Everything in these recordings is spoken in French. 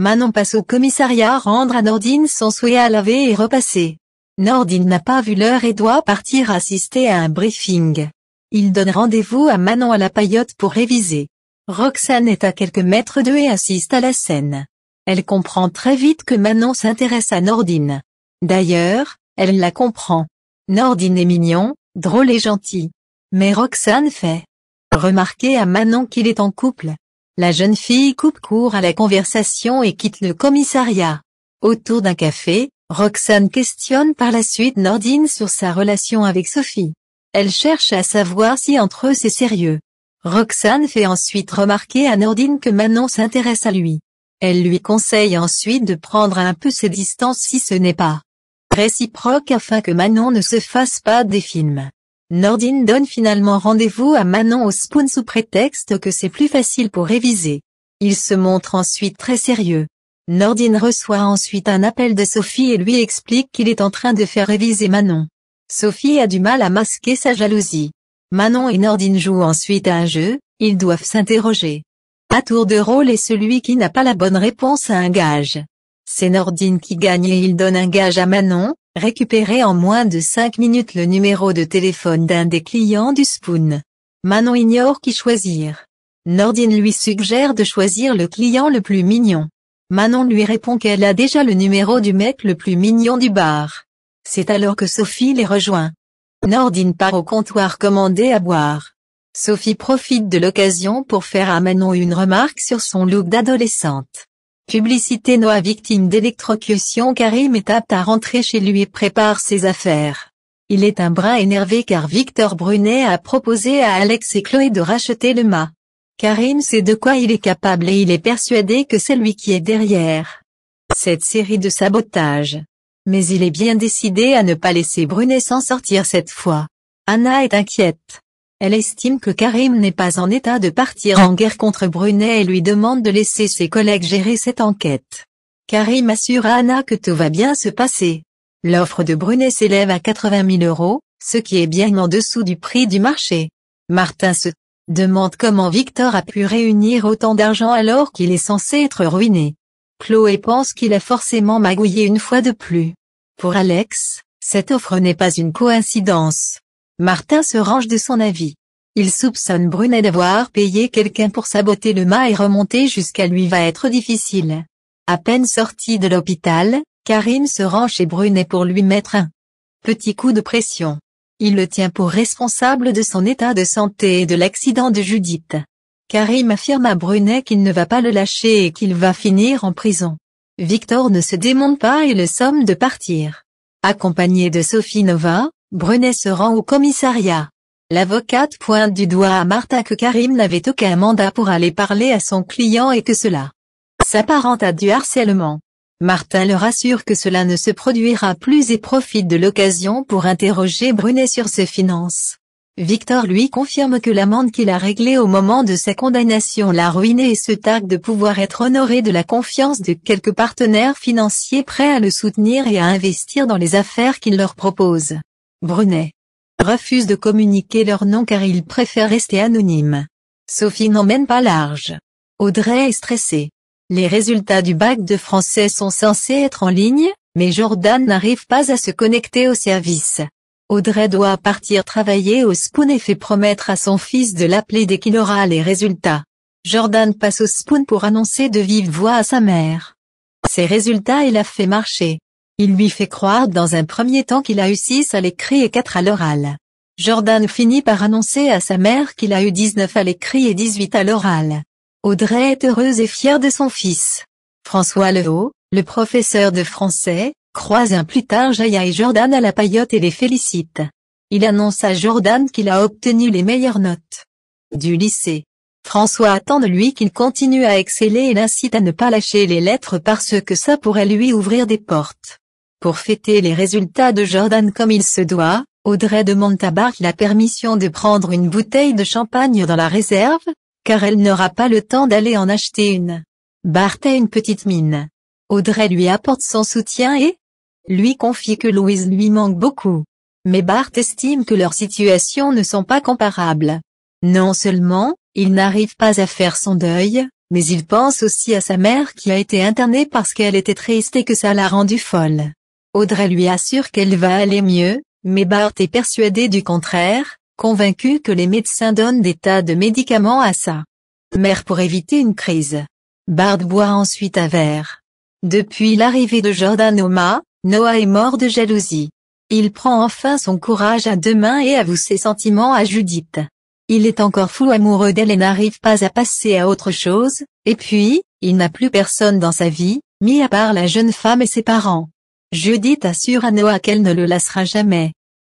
Manon passe au commissariat rendre à Nordine son souhait à laver et repasser. Nordine n'a pas vu l'heure et doit partir assister à un briefing. Il donne rendez-vous à Manon à la Paillote pour réviser. Roxane est à quelques mètres d'eux et assiste à la scène. Elle comprend très vite que Manon s'intéresse à Nordine. D'ailleurs, elle la comprend. Nordine est mignon, drôle et gentil. Mais Roxane fait remarquer à Manon qu'il est en couple. La jeune fille coupe court à la conversation et quitte le commissariat. Autour d'un café, Roxane questionne par la suite Nordine sur sa relation avec Sophie. Elle cherche à savoir si entre eux c'est sérieux. Roxane fait ensuite remarquer à Nordine que Manon s'intéresse à lui. Elle lui conseille ensuite de prendre un peu ses distances si ce n'est pas réciproque afin que Manon ne se fasse pas des films. Nordine donne finalement rendez-vous à Manon au Spoon sous prétexte que c'est plus facile pour réviser. Il se montre ensuite très sérieux. Nordine reçoit ensuite un appel de Sophie et lui explique qu'il est en train de faire réviser Manon. Sophie a du mal à masquer sa jalousie. Manon et Nordine jouent ensuite à un jeu, ils doivent s'interroger. À tour de rôle et celui qui n'a pas la bonne réponse a un gage. C'est Nordine qui gagne et il donne un gage à Manon, récupérer en moins de 5 minutes le numéro de téléphone d'un des clients du Spoon. Manon ignore qui choisir. Nordine lui suggère de choisir le client le plus mignon. Manon lui répond qu'elle a déjà le numéro du mec le plus mignon du bar. C'est alors que Sophie les rejoint. Nordine part au comptoir commander à boire. Sophie profite de l'occasion pour faire à Manon une remarque sur son look d'adolescente. Publicité Noah victime d'électrocution. Karim est apte à rentrer chez lui et prépare ses affaires. Il est un brin énervé car Victor Brunet a proposé à Alex et Chloé de racheter le mât. Karim sait de quoi il est capable et il est persuadé que c'est lui qui est derrière cette série de sabotages. Mais il est bien décidé à ne pas laisser Brunet s'en sortir cette fois. Anna est inquiète. Elle estime que Karim n'est pas en état de partir en guerre contre Brunet et lui demande de laisser ses collègues gérer cette enquête. Karim assure à Anna que tout va bien se passer. L'offre de Brunet s'élève à 80 000 €, ce qui est bien en dessous du prix du marché. Martin se demande comment Victor a pu réunir autant d'argent alors qu'il est censé être ruiné. Chloé pense qu'il a forcément magouillé une fois de plus. Pour Alex, cette offre n'est pas une coïncidence. Martin se range de son avis. Il soupçonne Brunet d'avoir payé quelqu'un pour saboter le mât et remonter jusqu'à lui va être difficile. À peine sorti de l'hôpital, Karim se rend chez Brunet pour lui mettre un petit coup de pression. Il le tient pour responsable de son état de santé et de l'accident de Judith. Karim affirme à Brunet qu'il ne va pas le lâcher et qu'il va finir en prison. Victor ne se démonte pas et le somme de partir. Accompagné de Sophie Nova, Brunet se rend au commissariat. L'avocate pointe du doigt à Martin que Karim n'avait aucun mandat pour aller parler à son client et que cela s'apparente à du harcèlement. Martin le rassure que cela ne se produira plus et profite de l'occasion pour interroger Brunet sur ses finances. Victor lui confirme que l'amende qu'il a réglée au moment de sa condamnation l'a ruiné et se targue de pouvoir être honoré de la confiance de quelques partenaires financiers prêts à le soutenir et à investir dans les affaires qu'il leur propose. Brunet refuse de communiquer leur nom car il préfère rester anonyme. Sophie n'emmène pas large. Audrey est stressée. Les résultats du bac de français sont censés être en ligne, mais Jordan n'arrive pas à se connecter au service. Audrey doit partir travailler au Spoon et fait promettre à son fils de l'appeler dès qu'il aura les résultats. Jordan passe au Spoon pour annoncer de vive voix à sa mère ses résultats et la fait marcher. Il lui fait croire dans un premier temps qu'il a eu 6 à l'écrit et 4 à l'oral. Jordan finit par annoncer à sa mère qu'il a eu 19 à l'écrit et 18 à l'oral. Audrey est heureuse et fière de son fils. François Lehaut, le professeur de français, croise un plus tard Jaya et Jordan à la Paillote et les félicite. Il annonce à Jordan qu'il a obtenu les meilleures notes du lycée. François attend de lui qu'il continue à exceller et l'incite à ne pas lâcher les lettres parce que ça pourrait lui ouvrir des portes. Pour fêter les résultats de Jordan comme il se doit, Audrey demande à Bart la permission de prendre une bouteille de champagne dans la réserve, car elle n'aura pas le temps d'aller en acheter une. Bart a une petite mine. Audrey lui apporte son soutien et lui confie que Louise lui manque beaucoup. Mais Bart estime que leurs situations ne sont pas comparables. Non seulement, il n'arrive pas à faire son deuil, Mais il pense aussi à sa mère qui a été internée parce qu'elle était triste et que ça l'a rendue folle. Audrey lui assure qu'elle va aller mieux, mais Bart est persuadé du contraire, convaincu que les médecins donnent des tas de médicaments à sa mère pour éviter une crise. Bart boit ensuite un verre. Depuis l'arrivée de Jordan Oma, Noah est mort de jalousie. Il prend enfin son courage à deux mains et avoue ses sentiments à Judith. Il est encore fou amoureux d'elle et n'arrive pas à passer à autre chose, et puis, il n'a plus personne dans sa vie, mis à part la jeune femme et ses parents. Judith assure à Noah qu'elle ne le laissera jamais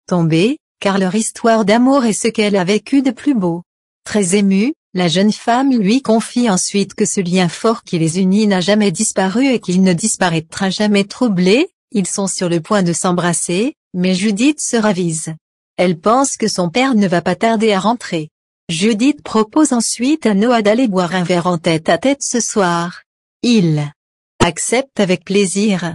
tomber, car leur histoire d'amour est ce qu'elle a vécu de plus beau. Très émue, la jeune femme lui confie ensuite que ce lien fort qui les unit n'a jamais disparu et qu'il ne disparaîtra jamais. Troublés, ils sont sur le point de s'embrasser, mais Judith se ravise. Elle pense que son père ne va pas tarder à rentrer. Judith propose ensuite à Noah d'aller boire un verre en tête-à-tête ce soir. Il accepte avec plaisir.